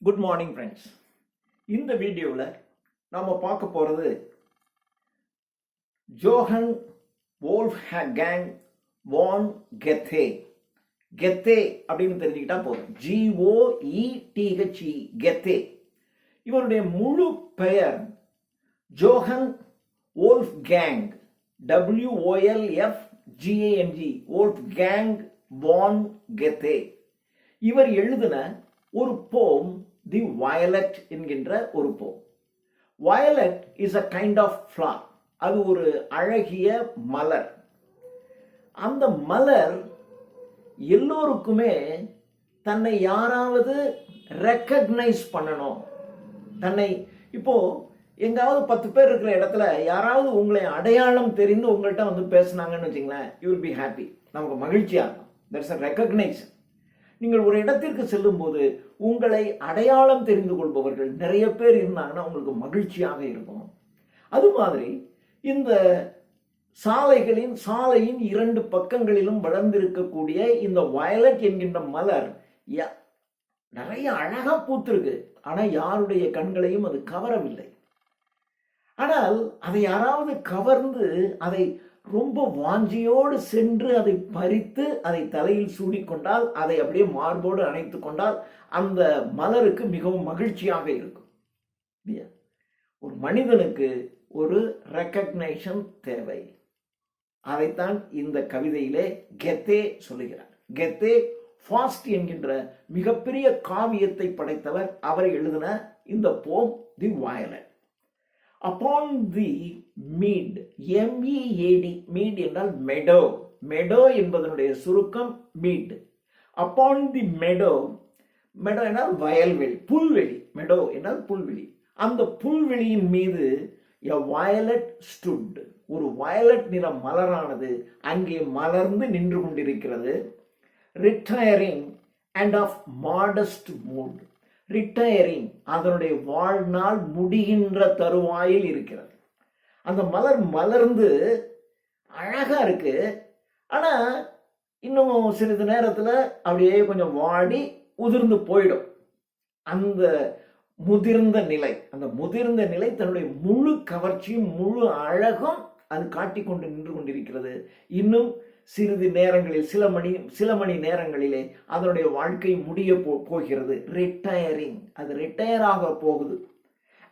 Good morning friends. இந்த வீடியோவில் நாம் பார்க்க போகிறது ஜோஹன் வோல்ஃப்கேங் வான் கெத்தே. கெத்தே அப்படின்னு தெரிஞ்சுக்கிட்டா போதும். GOETHE கெத்தே. இவருடைய முழு பெயர் ஜோஹன் வோல்ஃப்கேங், WOLFGANG, வோல்ஃப்கேங் வான் கெத்தே. இவர் எழுதின ஒரு போம் தி வயலட் என்கின்ற ஒரு poem. Violet is a kind of flower. அது ஒரு அழகிய மலர். அந்த மலர் எல்லோருக்குமே தன்னை யாராவது ரெக்கக்னைஸ் பண்ணணும். தன்னை இப்போ எங்காவது 10 பேர் இருக்கிற இடத்துல யாராவது உங்களை அடையாளம் தெரிந்து உங்கள்கிட்ட வந்து பேசினாங்கன்னு வச்சுங்களேன், யூ வில் பி ஹாப்பி. நமக்கு மகிழ்ச்சியாக இருக்கும். That's a recognisation. நீங்கள் ஒரு இடத்திற்கு செல்லும் போது உங்களை அடையாளம் தெரிந்து கொள்பவர்கள் நிறைய பேர் இருந்தாங்கன்னா உங்களுக்கு மகிழ்ச்சியாக இருக்கும். அது மாதிரி இந்த சாலையின் 2 பக்கங்களிலும் வளர்ந்திருக்கக்கூடிய இந்த வயலட் என்கின்ற மலர் நிறைய அழகா பூத்திருக்கு. ஆனால் யாருடைய கண்களையும் அது கவரவில்லை. ஆனால் அதை யாராவது கவர்ந்து அதை ரொம்ப வாஞ்சியோடு சென்று அதை பறித்து அதை தலையில் சூடிக்கொண்டால், அதை அப்படியே மார்போடு அணைத்து கொண்டால் அந்த மலருக்கு மிகவும் மகிழ்ச்சியாக இருக்கும். ஒரு மனிதனுக்கு ஒரு ரெக்கக்னைஷன் தேவை. அதைத்தான் இந்த கவிதையிலே கெத்தே சொல்லுகிறார். கெத்தே ஃபாஸ்ட் என்கின்ற மிகப்பெரிய காவியத்தை படைத்தவர். அவர் எழுதின இந்த போம் தி violet. Upon the mead, MEAD, mead என்றால் meadow. meadow என்பதனுடைய சுருக்கம் mead. Upon the meadow, meadow என்றால் வயல்வெளி, புல்வெளி. meadow என்றால் புல்வெளி. அந்த புல்வெளியின் மீது a violet stood. ஒரு வயலட் நிற மலரானது அங்கே மலர்ந்து நின்று கொண்டிருக்கிறது. retiring and of modest mood. Retiring, அதனுடைய வாழ்நாள் முடிகின்ற தருவாயில் இருக்கிறது. அந்த மலர் மலர்ந்து அழகா இருக்கு. ஆனா இன்னும் சிறிது நேரத்துல அப்படியே கொஞ்சம் வாடி உதிர்ந்து போயிடும். அந்த முதிர்ந்த நிலை தன்னுடைய முழு கவர்ச்சியும் முழு அழகும் அது காட்டிக்கொண்டு நின்று கொண்டிருக்கிறது. இன்னும் சிறிது நேரங்களில் சில மணி நேரங்களிலே அதனுடைய வாழ்க்கை முடிய போகிறது. ரிட்டையரிங், அது ரிட்டையர் ஆக போகுது.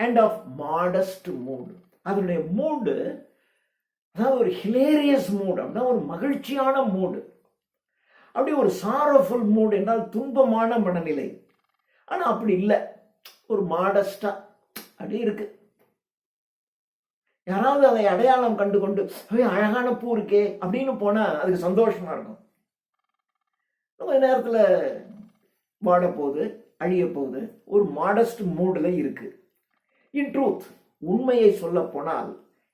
அண்ட் ஆஃப் மாடஸ்ட் மூட், அதனுடைய மூடு அதாவது ஒரு ஹிலேரியஸ் மூட், அப்படின்னா ஒரு மகிழ்ச்சியான மூடு. அப்படி ஒரு சாரோஃபுல் மூட் என்றால் துன்பமான மனநிலை. ஆனா அப்படி இல்லை, ஒரு மாடஸ்டா அப்படி இருக்கு. யாராவது அதை அடையாளம் கண்டு கொண்டு அழகான பூ இருக்கே அப்படின்னு போனா அதுக்கு சந்தோஷமா இருக்கும். கொஞ்ச நேரத்துல வாட போகுது, அழிய போகுது. ஒரு மாடஸ்ட் மூட்ல இருக்கு. இன் ட்ரூத், உண்மையை சொல்ல போனால்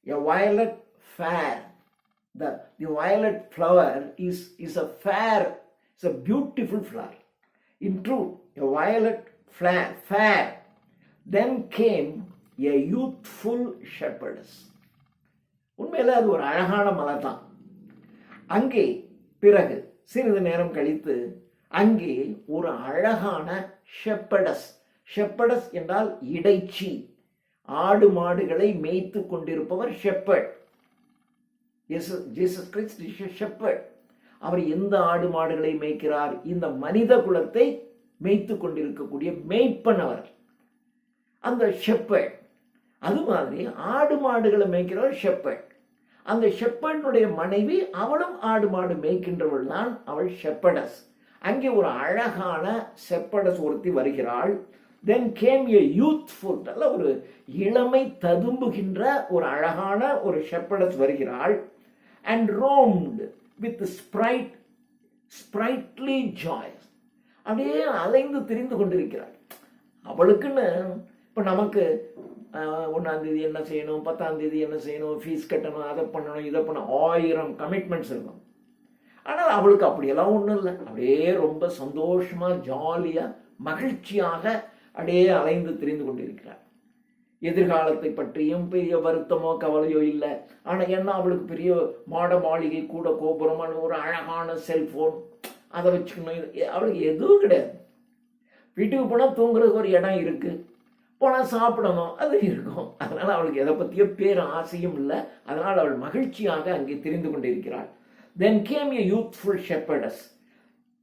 a violet fair, the violet flower is a fair, it's a beautiful flower. In truth, a violet fair. Then came a youthful shepherdess. உண்மையில அது ஒரு அழகான மலர் தான். அங்கே பிறகு சிறிது நேரம் கழித்து அங்கே ஒரு அழகான ஷெப்பர்டஸ். ஷெப்பர்டஸ் என்றால் இடைச்சி, ஆடு மாடுகளை மேய்த்து கொண்டிருப்பவர் shepherd. Jesus Christ is a shepherd. அவர் எந்த ஆடு மாடுகளை மேய்க்கிறார்? இந்த மனித குலத்தை மேய்த்து கொண்டிருக்கக்கூடிய மேய்ப்பன் அவர், அந்த ஷெப்பர்ட். அது மாதிரி ஆடு மாடுகளை மேய்க்கிறவர் ஷெப்பர்ட். அந்த ஷெப்பர்டுடைய மனைவி அவளும் ஆடு மாடு மேய்க்கின்றவள் தான் அவள் ஷெப்பர்டஸ். அங்கே ஒரு அழகான ஷெப்பர்டஸ் ஒருத்தி வருகிறாள். தென் கேம் ஏ யூத்ஃபுல், நல்ல ஒரு இளமை ததும்புகின்ற ஒரு அழகான ஒரு ஷெப்பர்டஸ் வருகிறாள். அண்ட் ரோம்ட் வித் ஸ்ப்ரைட்லி ஜாய்ஸ், அப்படியே அலைந்து திரிந்து கொண்டிருக்கிறாள். அவளுக்குன்னு இப்போ நமக்கு 1ஆம் தேதி என்ன செய்யணும், 10ஆம் தேதி என்ன செய்யணும், ஃபீஸ் கட்டணும், அதை பண்ணணும், இதை பண்ணணும், 1000 கமிட்மெண்ட்ஸ் இருக்கும். ஆனால் அவளுக்கு அப்படியெல்லாம் ஒன்றும் இல்லை. அப்படியே ரொம்ப சந்தோஷமாக ஜாலியாக மகிழ்ச்சியாக அப்படியே அலைந்து திரிந்து கொண்டிருக்கிறார். எதிர்காலத்தை பற்றியும் பெரிய வருத்தமோ கவலையோ இல்லை. ஆனால் என்ன, அவளுக்கு பெரிய மாட மாளிகை கூட கோபுரமான ஒரு அழகான செல்ஃபோன் அதை வச்சுக்கணும், அவளுக்கு எதுவும் கிடையாது. வீட்டுக்கு போனால் தூங்குறதுக்கு ஒரு இடம் இருக்கு, போனால் சாப்பிடணும் அது இருக்கும். அதனால் அவளுக்கு எதை பற்றியோ பேர் ஆசையும் இல்லை. அதனால் அவள் மகிழ்ச்சியாக அங்கே தெரிந்து கொண்டிருக்கிறாள். Then came a youthful ஷெப்பர்டஸ்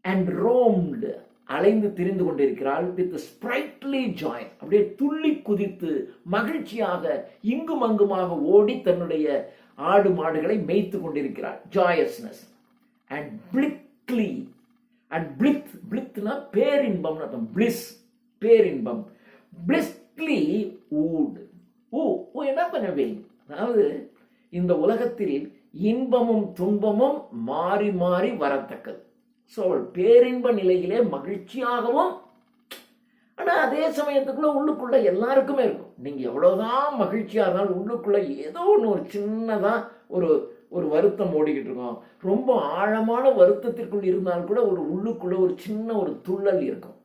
and ரோம்டு, அலைந்து திரிந்து கொண்டிருக்கிறாள். வித் ஸ்ப்ரைட்லி ஜாய், அப்படியே துள்ளி குதித்து மகிழ்ச்சியாக இங்கும் அங்குமாக ஓடி தன்னுடைய ஆடு மாடுகளை மேய்த்து கொண்டிருக்கிறாள். ஜாயஸ்னஸ் அண்ட் பிளிக்லி, அண்ட் பிளித்னா பேரின்பம் அர்த்தம். பிளிஸ் பேரின்பம். பிளிஸ்லி ஊட், என்ன பண்ணவே, அதாவது இந்த உலகத்தில் இன்பமும் துன்பமும் மாறி மாறி வரத்தக்கது. ஸோ அவள் பேரின்ப நிலையிலே மகிழ்ச்சியாகவும், ஆனால் அதே சமயத்துக்குள்ள உள்ளுக்குள்ள எல்லாருக்குமே இருக்கும். நீங்கள் எவ்வளோதான் மகிழ்ச்சியாக இருந்தாலும் உள்ளுக்குள்ள ஏதோ ஒன்று ஒரு சின்னதாக ஒரு வருத்தம் ஓடிக்கிட்டு இருக்கோம். ரொம்ப ஆழமான வருத்தத்திற்குள் இருந்தால் கூட ஒரு உள்ளுக்குள்ள ஒரு சின்ன ஒரு துள்ளல் இருக்கும்.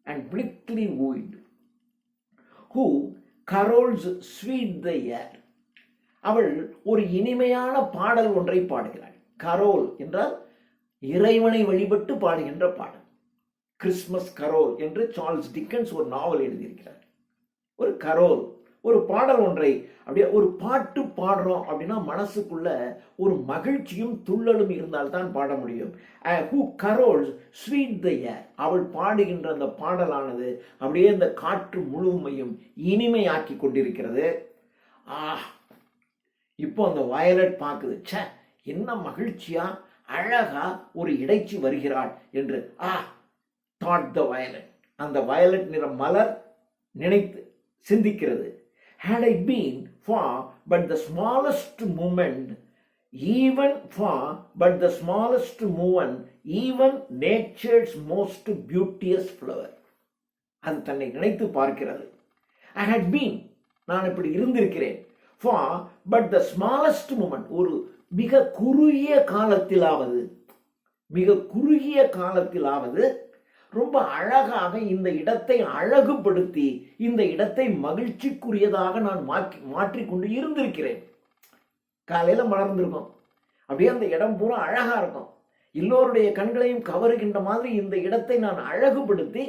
அண்ட் பிளிக்லி ஊய்ட் ஹூ கரோல்ஸ் ஸ்வீட் த ஏர், அவள் ஒரு இனிமையான பாடல் ஒன்றை பாடுகிறாள். கரோல் என்றால் இறைவனை வழிபட்டு பாடுகின்ற பாடல். கிறிஸ்மஸ் கரோல் என்று சார்ல்ஸ் டிக்கன்ஸ் ஒரு நாவல் எழுதியிருக்கிறார். ஒரு கரோல், ஒரு பாடல் ஒன்றை, அப்படியே ஒரு பாட்டு பாடுறோம் அப்படின்னா மனசுக்குள்ள ஒரு மகிழ்ச்சியும் துள்ளலும் இருந்தால்தான் பாட முடியும். ஹூ கரோல்ஸ் ஸ்வீட் த ஏர், அவள் பாடுகின்ற அந்த பாடலானது அப்படியே இந்த காற்று முழுமையும் இனிமையாக்கி கொண்டிருக்கிறது. இப்போ அந்த வயலட் பார்க்குது, ச்சே என்ன மகிழ்ச்சியா அழகா ஒரு இடைச்சி வருகிறாள் என்று தாட் த வயலட். அந்த வயலட் நிற மலர் நினைத்து சிந்திக்கிறது. had I been far but the smallest movement, even far but the smallest movement, even nature's most beauteous flower. அது தன்னை நினைத்து பார்க்கிறது. I had been, நான் இப்படி இருந்திருக்கிறேன். far but the smallest moment, ஒரு மிக குறுகிய காலத்திலாவது ரொம்ப அழகாக இந்த இடத்தை அழகுபடுத்தி இந்த இடத்தை மகிழ்ச்சிக்குரியதாக நான் மாற்றிக்கொண்டு இருந்திருக்கிறேன். காலையில மலர்ந்திருக்கும், அப்படியே அந்த இடம் பூரா அழகா இருக்கும், எல்லோருடைய கண்களையும் கவருகின்ற மாதிரி இந்த இடத்தை நான் அழகுபடுத்தி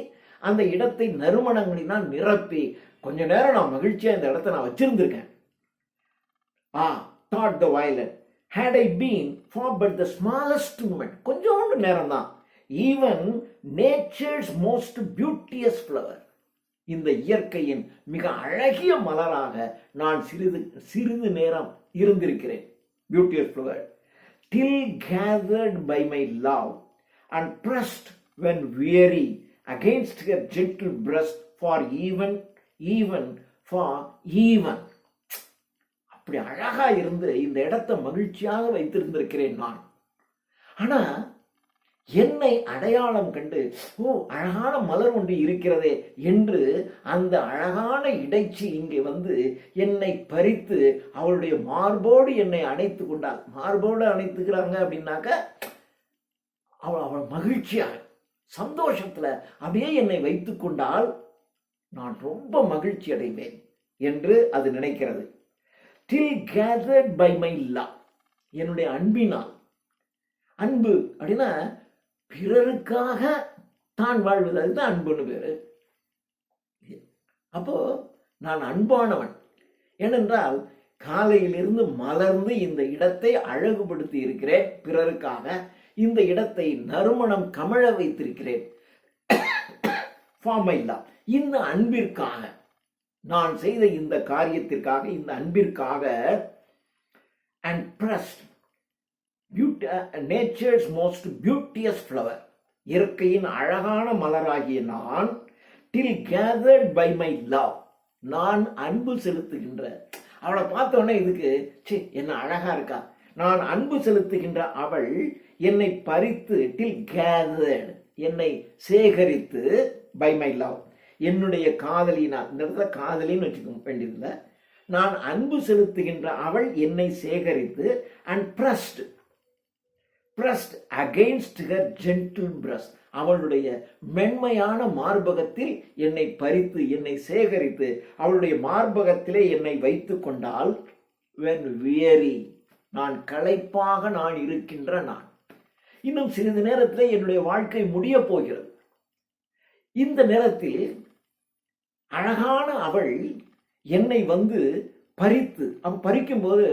அந்த இடத்தை நறுமணங்களினால் நிரப்பி கொஞ்ச நேரம் நான் மகிழ்ச்சியா இந்த இடத்தை நான் வச்சிருந்திருக்கேன். thought the violet, had I been for but the smallest moment, கொஞ்சோண்டு நேரம் தான், even nature's most beauteous flower, இந்த இயற்கையின் மிக அழகிய மலராக நான் சிறிது நேரம் இருந்திருக்கிறேன். beauteous flower, till gathered by my love and pressed when weary against her gentle breast for even அப்படி அழகா இருந்து இந்த இடத்தை மகிழ்ச்சியாக வைத்திருந்திருக்கிறேன் நான். ஆனா என்னை அடையாளம் கண்டு, அழகான மலர் ஒன்று இருக்கிறதே என்று அந்த அழகான இடைச்சி இங்கே வந்து என்னை பறித்து அவளுடைய மார்போடு என்னை அணைத்து கொண்டாள். மார்போடு அணைத்துக்கிறாங்க அப்படின்னாக்க அவள் மகிழ்ச்சியாக சந்தோஷத்துல அப்படியே என்னை வைத்து கொண்டால் நான் ரொம்ப மகிழ்ச்சி அடைவேன் என்று அது நினைக்கிறது. till gathered by my love, என்னுடைய அன்பினால். அன்பு அப்படின்னா பிறருக்காக தான் வாழ்வது, அதுதான் அன்புன்னு பேரு. அப்போ நான் அன்பானவன். ஏனென்றால் காலையிலிருந்து மலர்ந்து இந்த இடத்தை அழகுபடுத்தி இருக்கிறேன் பிறருக்காக, இந்த இடத்தை நறுமணம் கமழ வைத்திருக்கிறேன். for my love, இந்த அன்பிற்காக நான் செய்த இந்த காரியத்திற்காக, இந்த அன்பிற்காக. and pressed nature's most beauteous flower, இயற்கையின் அழகான மலராகிய நான், till gathered by my love, நான் அன்பு செலுத்துகின்ற, அவளை பார்த்தோன்னே இதுக்கு என்ன அழகா இருக்கா, நான் அன்பு செலுத்துகின்ற அவள் என்னை பறித்து, till gathered, என்னை சேகரித்து, by my love, என்னுடைய காதலினால், இந்த இடத்துல காதலின்னு வச்சுக்க வேண்டியதில்லை, நான் அன்பு செலுத்துகின்ற அவள் என்னை சேகரித்து, and pressed against her gentle breast, அவளுடைய மென்மையான மார்பகத்தில் என்னை பறித்து என்னை சேகரித்து அவளுடைய மார்பகத்திலே என்னை வைத்து கொண்டால், when weary, நான் களைப்பாக நான் இருக்கின்ற நான். இன்னும் சிறிது நேரத்திலே என்னுடைய வாழ்க்கை முடிய போகிறது. இந்த நேரத்தில் அழகான அவள் என்னை வந்து பறித்து, அவன் பறிக்கும்போது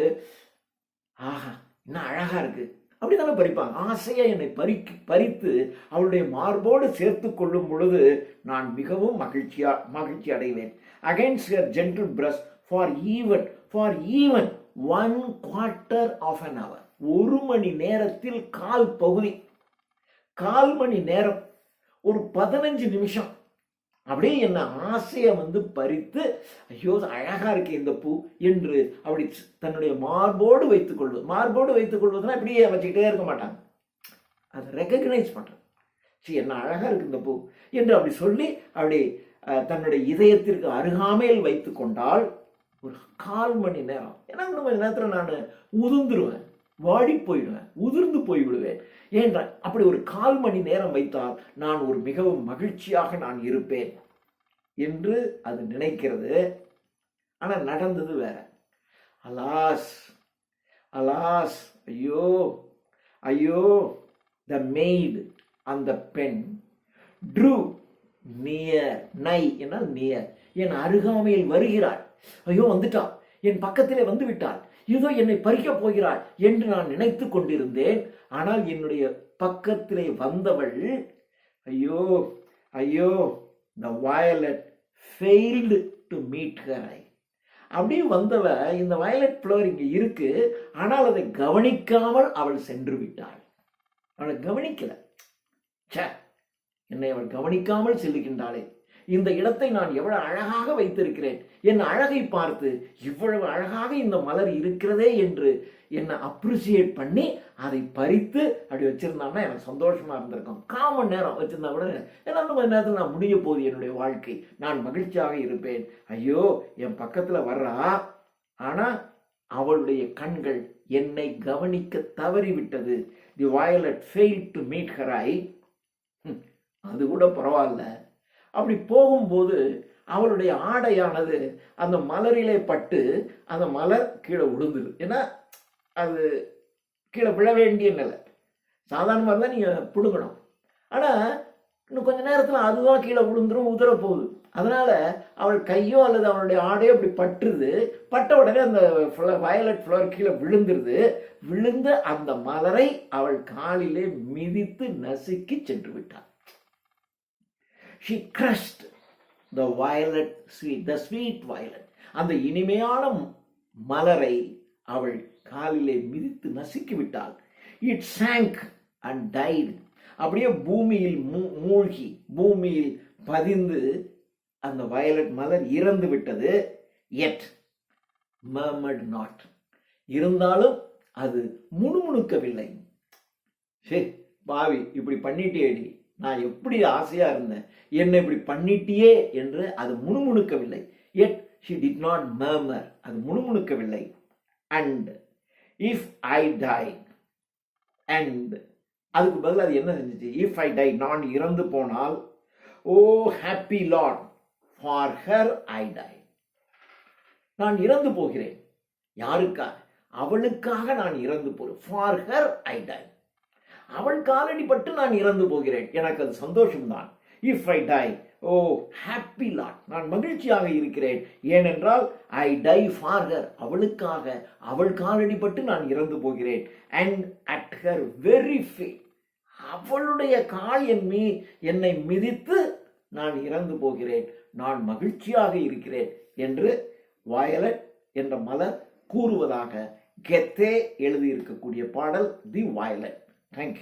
ஆஹா என்ன அழகா இருக்கு அப்படித்தானே பறிப்பாங்க. ஆசையா என்னை பறித்து அவளுடைய மார்போடு சேர்த்து கொள்ளும் பொழுது நான் மிகவும் மகிழ்ச்சி அடைவேன். Against her gentle breast for even 1/4 of an hour, 1 மணி நேரத்தில் கால் மணி நேரம், ஒரு 15 நிமிஷம் அப்படியே என்ன ஆசையை வந்து பறித்து, ஐயோ அழகா இருக்கு இந்த பூ என்று அப்படி தன்னுடைய மார்போடு வைத்துக் கொள்வதுனா இப்படியே வச்சுக்கிட்டே இருக்க மாட்டாங்க, அதை ரெகக்னைஸ் பண்றது. சரி என்ன அழகா இருக்கு இந்த பூ என்று அப்படி சொல்லி அப்படி தன்னுடைய இதயத்திற்கு அருகாமையில் வைத்து கொண்டால் ஒரு 1/4 மணி நேரம், ஏன்னா 1 மணி நேரத்தில் நான் உதிர்ந்துருவேன், வாடி போயிடுவேன், உதிர்ந்து போய்விடுவேன். ஏன்றால் அப்படி ஒரு 1/4 மணி நேரம் வைத்தால் நான் ஒரு மிகவும் மகிழ்ச்சியாக நான் இருப்பேன் என்று அது நினைக்கிறது. ஆனால் நடந்தது வேற. அலாஸ், ஐயோ, த மெய்டு, அந்த பெண், ட்ரூ நியர், நை என்னால் நியர், என் அருகாமையில் வருகிறாள். ஐயோ வந்துட்டாள், என் பக்கத்திலே வந்து விட்டாள், இதோ என்னை பறிக்கப் போகிறாள் என்று நான் நினைத்து கொண்டிருந்தேன். ஆனால் என்னுடைய பக்கத்திலே வந்தவள், ஐயோ the violet failed to meet her eye. அப்படியே வந்தவ, இந்த வயலட் ஃப்ளவர் இங்க இருக்கு, ஆனால் அதை கவனிக்காமல் அவள் சென்று விட்டாள். அவளை கவனிக்கல. என்னை அவள் கவனிக்காமல் செல்லுகின்றாளே, இந்த இடத்தை நான் எவ்வளவு அழகாக வைத்திருக்கிறேன், என் அழகை பார்த்து இவ்வளவு அழகாக இந்த மலர் இருக்கிறதே என்று என்னை அப்ரிசியேட் பண்ணி அதை பறித்து அப்படி வச்சிருந்தான்னா எனக்கு சந்தோஷமா இருந்திருக்கும். 1/4 மணி நேரம் வச்சிருந்தா கூட ஏன்னா 2 மணி நேரத்தில் நான் முடிய போகுது என்னுடைய வாழ்க்கை, நான் மகிழ்ச்சியாக இருப்பேன். ஐயோ என் பக்கத்துல வர்றா, ஆனா அவளுடைய கண்கள் என்னை கவனிக்க தவறிவிட்டது. The violet failed to meet her eye. அது கூட பரவாயில்ல. அப்படி போகும்போது அவளுடைய ஆடையானது அந்த மலரிலே பட்டு அந்த மலர் கீழே விழுந்துது. ஏன்னா அது கீழே விழ வேண்டிய நிலை. சாதாரணமாக தான் நீங்கள் பிடுங்கணும், ஆனால் இன்னும் கொஞ்ச நேரத்தில் அதுதான் கீழே விழுந்துரும், உதற போகுது. அதனால அவள் கையோ அல்லது அவளுடைய ஆடையோ அப்படி பட்டுருது. பட்ட உடனே அந்த வயலட் ஃப்ளவர் கீழே விழுந்துருது. விழுந்த அந்த மலரை அவள் காலிலே மிதித்து நசுக்கி சென்று விட்டாள். She crushed the sweet violet. அந்த இனிமையான மலரை அவள் காலிலே மிதித்து நசுக்கி விட்டாள். It sank and died. அப்படியே பூமியில் மூழ்கி பூமியில் பதிந்து அந்த வயலட் மலர் இறந்து விட்டது. Yet murmured not. இருந்தாலும் அது முணுமுணுக்கவில்லை. சரி பாவி இப்படி பண்ணிட்டேடி, நான் எப்படி ஆசையா இருந்தேன், என்னை இப்படி பண்ணிட்டியே என்று அது முணுமுணுக்கவில்லை. Yet she did not murmur. அது முணுமுணுக்கவில்லை. And if I die, and அதுக்கு பதில் அது என்ன செஞ்சுச்சு? If I die, நான் இறந்து போனால், oh happy Lord, for her I die. நான் இறந்து போகிறேன். யாருக்காக? அவளுக்காக நான் இறந்து போகிறேன். For her I die. அவள் காலடிப்பட்டு நான் இறந்து போகிறேன், எனக்கு அது சந்தோஷம்தான். If I die, oh happy Lord, நான் மகிழ்ச்சியாக இருக்கிறேன். ஏனென்றால் I die for her, அவளுக்காக, அவள் காலடிப்பட்டு நான் இறந்து போகிறேன். And at her very feet, அவளுடைய கால் என்னை மிதித்து நான் இறந்து போகிறேன், நான் மகிழ்ச்சியாக இருக்கிறேன் என்று வயலட் என்ற மலர் கூறுவதாக கெத்தே எழுதியிருக்கக்கூடிய பாடல் தி வயலட். Thank you.